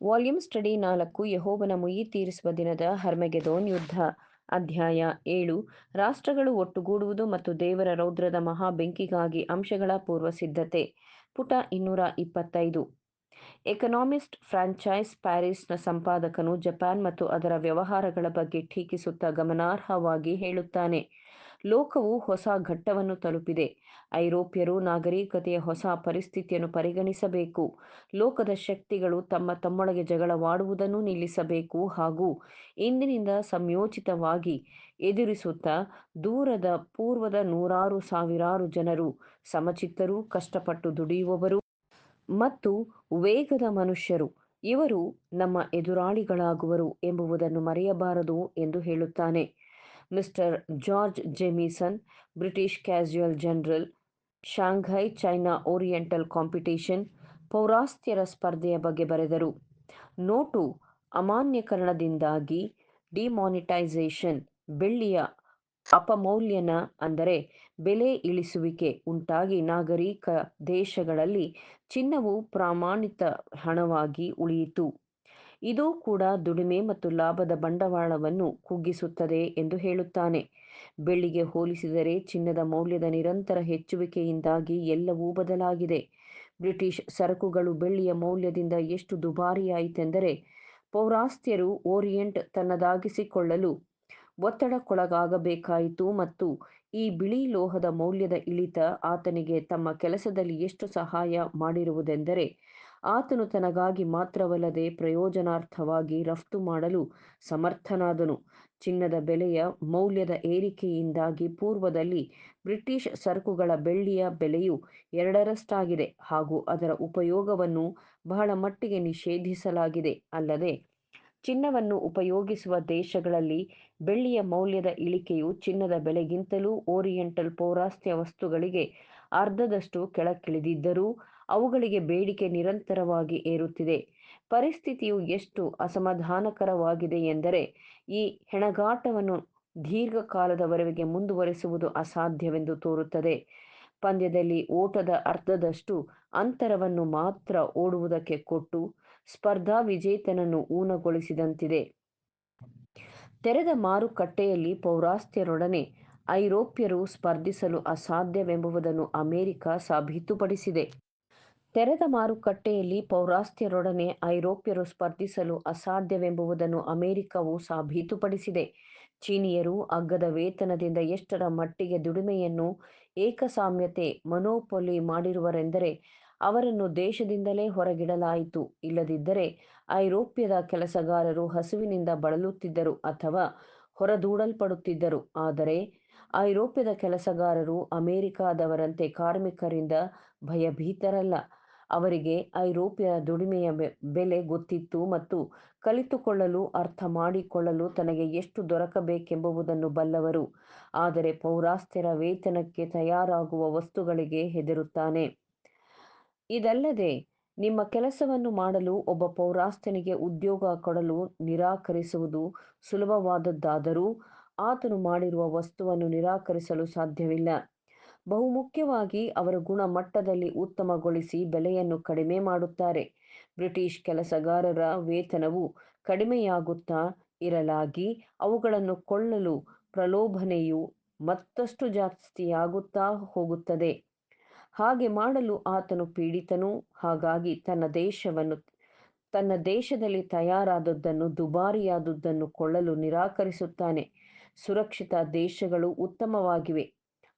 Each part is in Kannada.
ವಾಲ್ಯೂಮ್ ಸ್ಟಡಿ 4 ಯೆಹೋವನ ಮುಯ್ಯಿ ತೀರಿಸುವ ದಿನದ ಹರ್ಮೆಗೆದೋನ್ ಯುದ್ಧ. ಅಧ್ಯಾಯ 7 ರಾಷ್ಟ್ರಗಳು ಒಟ್ಟುಗೂಡುವುದು ಮತ್ತು ದೇವರ ರೌದ್ರದ ಮಹಾ ಬೆಂಕಿಗಾಗಿ ಅಂಶಗಳ ಪೂರ್ವಸಿದ್ಧತೆ. ಪುಟ 225. ಎಕನಾಮಿಸ್ಟ್ ಫ್ರಾನ್ಚೈಸ್ ಪ್ಯಾರಿಸ್ನ ಸಂಪಾದಕನು ಜಪಾನ್ ಮತ್ತು ಅದರ ವ್ಯವಹಾರಗಳ ಬಗ್ಗೆ ಟೀಕಿಸುತ್ತಾ ಗಮನಾರ್ಹವಾಗಿ ಹೇಳುತ್ತಾನೆ. ಲೋಕವು ಹೊಸ ಘಟ್ಟವನ್ನು ತಲುಪಿದೆ. ಐರೋಪ್ಯರು ನಾಗರಿಕತೆಯ ಹೊಸ ಪರಿಸ್ಥಿತಿಯನ್ನು ಪರಿಗಣಿಸಬೇಕು. ಲೋಕದ ಶಕ್ತಿಗಳು ತಮ್ಮೊಳಗೆ ಜಗಳವಾಡುವುದನ್ನು ನಿಲ್ಲಿಸಬೇಕು ಹಾಗೂ ಇಂದಿನಿಂದ ಸಂಯೋಜಿತವಾಗಿ ಎದುರಿಸುತ್ತಾ ದೂರದ ಪೂರ್ವದ ನೂರಾರು ಸಾವಿರಾರು ಜನರು, ಸಮಚಿತ್ತರು, ಕಷ್ಟಪಟ್ಟು ದುಡಿಯುವವರು ಮತ್ತು ವೇಗದ ಮನುಷ್ಯರು, ಇವರು ನಮ್ಮ ಎದುರಾಳಿಗಳಾಗುವರು ಎಂಬುದನ್ನು ಮರೆಯಬಾರದು ಎಂದು ಹೇಳುತ್ತಾನೆ. Mister George Jemison, British casual general, Shanghai China oriental competition, ಪೌರಾಸ್ತ್ಯರ ಸ್ಪರ್ಧೆಯ ಬಗ್ಗೆ ಬರೆದರು. ನೋಟು ಅಮಾನ್ಯೀಕರಣದಿಂದಾಗಿ ಡಿಮಾನಿಟೈಸೇಷನ್, ಬೆಳ್ಳಿಯ ಅಪಮೌಲ್ಯನ ಅಂದರೆ ಬೆಲೆ ಇಳಿಸುವಿಕೆ ಉಂಟಾಗಿ ನಾಗರಿಕ ದೇಶಗಳಲ್ಲಿ ಚಿನ್ನವು ಪ್ರಮಾಣಿತ ಹಣವಾಗಿ ಉಳಿಯಿತು. ಇದೂ ಕೂಡ ದುಡಿಮೆ ಮತ್ತು ಲಾಭದ ಬಂಡವಾಳವನ್ನು ಕುಗ್ಗಿಸುತ್ತದೆ ಎಂದು ಹೇಳುತ್ತಾನೆ. ಬೆಳ್ಳಿಗೆ ಹೋಲಿಸಿದರೆ ಚಿನ್ನದ ಮೌಲ್ಯದ ನಿರಂತರ ಹೆಚ್ಚುವಿಕೆಯಿಂದಾಗಿ ಎಲ್ಲವೂ ಬದಲಾಗಿದೆ. ಬ್ರಿಟಿಷ್ ಸರಕುಗಳು ಬೆಳ್ಳಿಯ ಮೌಲ್ಯದಿಂದ ಎಷ್ಟು ದುಬಾರಿಯಾಯಿತೆಂದರೆ ಪೌರಾಸ್ತ್ಯರು ಓರಿಯೆಂಟ್ ತನ್ನದಾಗಿಸಿಕೊಳ್ಳಲು ಒತ್ತಡಕ್ಕೊಳಗಾಗಬೇಕಾಯಿತು ಮತ್ತು ಈ ಬಿಳಿ ಲೋಹದ ಮೌಲ್ಯದ ಇಳಿತ ಆತನಿಗೆ ತಮ್ಮ ಕೆಲಸದಲ್ಲಿ ಎಷ್ಟು ಸಹಾಯ ಮಾಡಿರುವುದೆಂದರೆ ಆತನು ತನಗಾಗಿ ಮಾತ್ರವಲ್ಲದೆ ಪ್ರಯೋಜನಾರ್ಥವಾಗಿ ರಫ್ತು ಮಾಡಲು ಸಮರ್ಥನಾದನು. ಚಿನ್ನದ ಬೆಲೆಯ ಮೌಲ್ಯದ ಏರಿಕೆಯಿಂದಾಗಿ ಪೂರ್ವದಲ್ಲಿ ಬ್ರಿಟಿಷ್ ಸರಕುಗಳ ಬೆಳ್ಳಿಯ ಬೆಲೆಯು 2ರಷ್ಟಾಗಿದೆ ಹಾಗೂ ಅದರ ಉಪಯೋಗವನ್ನು ಬಹಳ ಮಟ್ಟಿಗೆ ನಿಷೇಧಿಸಲಾಗಿದೆ. ಅಲ್ಲದೆ ಚಿನ್ನವನ್ನು ಉಪಯೋಗಿಸುವ ದೇಶಗಳಲ್ಲಿ ಬೆಳ್ಳಿಯ ಮೌಲ್ಯದ ಇಳಿಕೆಯು ಚಿನ್ನದ ಬೆಲೆಗಿಂತಲೂ ಓರಿಯೆಂಟಲ್ ಪೌರಾಸ್ತ್ಯ ವಸ್ತುಗಳಿಗೆ ಅರ್ಧದಷ್ಟು ಕೆಳಕ್ಕಿಳಿದಿದ್ದರೂ ಅವುಗಳಿಗೆ ಬೇಡಿಕೆ ನಿರಂತರವಾಗಿ ಏರುತ್ತಿದೆ. ಪರಿಸ್ಥಿತಿಯು ಎಷ್ಟು ಅಸಮಾಧಾನಕರವಾಗಿದೆ ಎಂದರೆ ಈ ಹೆಣಗಾಟವನ್ನು ದೀರ್ಘಕಾಲದವರೆಗೆ ಮುಂದುವರೆಸುವುದು ಅಸಾಧ್ಯವೆಂದು ತೋರುತ್ತದೆ. ಪಂದ್ಯದಲ್ಲಿ ಓಟದ ಅರ್ಧದಷ್ಟು ಅಂತರವನ್ನು ಮಾತ್ರ ಓಡುವುದಕ್ಕೆ ಕೊಟ್ಟು ಸ್ಪರ್ಧಾ ವಿಜೇತನನ್ನು ಊನಗೊಳಿಸಿದಂತಿದೆ. ತೆರೆದ ಮಾರುಕಟ್ಟೆಯಲ್ಲಿ ಪೌರಾಸ್ತ್ಯರೊಡನೆ ಐರೋಪ್ಯರು ಸ್ಪರ್ಧಿಸಲು ಅಸಾಧ್ಯವೆಂಬುದನ್ನು ಅಮೆರಿಕ ಸಾಬೀತುಪಡಿಸಿದೆ. ತೆರೆದ ಮಾರುಕಟ್ಟೆಯಲ್ಲಿ ಪೌರಾಸ್ತ್ಯರೊಡನೆ ಐರೋಪ್ಯರು ಸ್ಪರ್ಧಿಸಲು ಅಸಾಧ್ಯವೆಂಬುದನ್ನು ಅಮೆರಿಕವು ಸಾಬೀತುಪಡಿಸಿದೆ. ಚೀನೀಯರು ಅಗ್ಗದ ವೇತನದಿಂದ ಎಷ್ಟರ ಮಟ್ಟಿಗೆ ದುಡಿಮೆಯನ್ನು ಏಕಸ್ವಾಮ್ಯತೆ ಮೊನೊಪೊಲಿ ಮಾಡಿರುವರೆಂದರೆ ಅವರನ್ನು ದೇಶದಿಂದಲೇ ಹೊರಗಿಡಲಾಯಿತು. ಇಲ್ಲದಿದ್ದರೆ ಐರೋಪ್ಯದ ಕೆಲಸಗಾರರು ಹಸಿವಿನಿಂದ ಬಳಲುತ್ತಿದ್ದರು ಅಥವಾ ಹೊರದೂಡಲ್ಪಡುತ್ತಿದ್ದರು. ಆದರೆ ಐರೋಪ್ಯದ ಕೆಲಸಗಾರರು ಅಮೆರಿಕದವರಂತೆ ಕಾರ್ಮಿಕರಿಂದ ಭಯಭೀತರಲ್ಲ. ಅವರಿಗೆ ಐರೋಪ್ಯರ ದುಡಿಮೆಯ ಬೆಲೆ ಗೊತ್ತಿತ್ತು ಮತ್ತು ಕಲಿತುಕೊಳ್ಳಲು ಅರ್ಥ ಮಾಡಿಕೊಳ್ಳಲು ತನಗೆ ಎಷ್ಟು ದೊರಕಬೇಕೆಂಬುದನ್ನು ಬಲ್ಲವರು. ಆದರೆ ಪೌರಾಸ್ತ್ಯರ ವೇತನಕ್ಕೆ ತಯಾರಾಗುವ ವಸ್ತುಗಳಿಗೆ ಹೆದರುತ್ತಾನೆ. ಇದಲ್ಲದೆ ನಿಮ್ಮ ಕೆಲಸವನ್ನು ಮಾಡಲು ಒಬ್ಬ ಪೌರಾಸ್ತ್ಯನಿಗೆ ಉದ್ಯೋಗ ಕೊಡಲು ನಿರಾಕರಿಸುವುದು ಸುಲಭವಾದದ್ದಾದರೂ ಆತನು ಮಾಡಿರುವ ವಸ್ತುವನ್ನು ನಿರಾಕರಿಸಲು ಸಾಧ್ಯವಿಲ್ಲ. ಬಹುಮುಖ್ಯವಾಗಿ ಅವರು ಗುಣಮಟ್ಟದಲ್ಲಿ ಉತ್ತಮಗೊಳಿಸಿ ಬೆಲೆಯನ್ನು ಕಡಿಮೆ ಮಾಡುತ್ತಾರೆ. ಬ್ರಿಟಿಷ್ ಕೆಲಸಗಾರರ ವೇತನವು ಕಡಿಮೆಯಾಗುತ್ತಾ ಇರಲಾಗಿ ಅವುಗಳನ್ನು ಕೊಳ್ಳಲು ಪ್ರಲೋಭನೆಯು ಮತ್ತಷ್ಟು ಜಾಸ್ತಿಯಾಗುತ್ತಾ ಹೋಗುತ್ತದೆ. ಹಾಗೆ ಮಾಡಲು ಆತನು ಪೀಡಿತನು. ಹಾಗಾಗಿ ತನ್ನ ದೇಶದಲ್ಲಿ ತಯಾರಾದದ್ದನ್ನು ದುಬಾರಿಯಾದುದನ್ನು ಕೊಳ್ಳಲು ನಿರಾಕರಿಸುತ್ತಾನೆ. ಸುರಕ್ಷಿತ ದೇಶಗಳು ಉತ್ತಮವಾಗಿವೆ.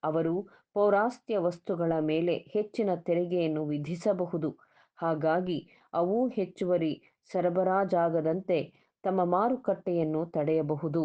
ಅವರು ಪೌರಾಸ್ತ್ಯ ವಸ್ತುಗಳ ಮೇಲೆ ಹೆಚ್ಚಿನ ತೆರಿಗೆಯನ್ನು ವಿಧಿಸಬಹುದು. ಹಾಗಾಗಿ ಅವು ಹೆಚ್ಚುವರಿ ಸರಬರಾಜಾಗದಂತೆ ತಮ್ಮ ಮಾರುಕಟ್ಟೆಯನ್ನು ತಡೆಯಬಹುದು.